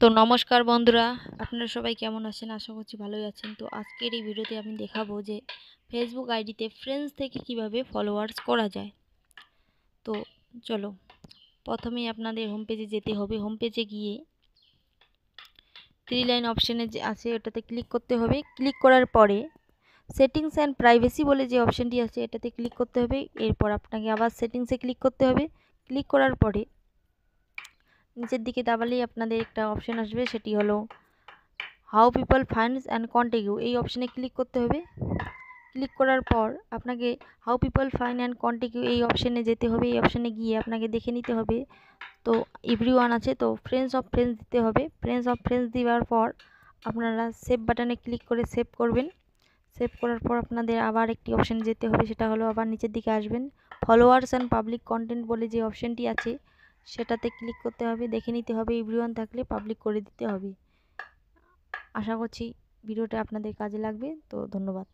তো নমস্কার বন্ধুরা, আপনারা সবাই কেমন আছেন? আশা করছি ভালোই আছেন। তো আজকের এই ভিডিওতে আমি দেখাবো যে ফেসবুক আইডিতে ফ্রেন্ডস থেকে কিভাবে ফলোয়ার্স করা যায়। তো চলো, প্রথমেই আপনাদের হোম পেজে যেতে হবে। হোম পেজে গিয়ে থ্রি লাইন অপশানে যে আছে ওটাতে ক্লিক করতে হবে। ক্লিক করার পরে সেটিংস অ্যান্ড প্রাইভেসি বলে যে অপশানটি আছে এটাতে ক্লিক করতে হবে। এরপর আপনাকে আবার সেটিংসে ক্লিক করতে হবে। ক্লিক করার পরে নিচের দিকে দাবালেই আপনাদের একটা অপশান আসবে, সেটি হলো how people finds and contact you. এই অপশানে ক্লিক করতে হবে। ক্লিক করার পর আপনাকে how people find and contact you এই অপশানে যেতে হবে। এই অপশানে গিয়ে আপনাকে দেখে নিতে হবে। তো এভরিওয়ান আছে, তো ফ্রেন্ডস অফ ফ্রেন্ডস দিতে হবে। ফ্রেন্ডস অফ ফ্রেন্ডস দেওয়ার পর আপনারা সেভ বাটনে ক্লিক করে সেভ করবেন। সেভ করার পর আপনাদের আবার একটি অপশানে যেতে হবে, সেটা হলো আবার নিচের দিকে আসবেন। ফলোয়ার্স অ্যান্ড পাবলিক কন্টেন্ট বলে যে অপশানটি আছে সেটাতে ক্লিক করতে হবে। দেখে নিতে হবে, এভরিওয়ান থাকলে পাবলিক করে দিতে হবে। আশা করছি ভিডিওটা আপনাদের কাজে লাগবে। তো ধন্যবাদ।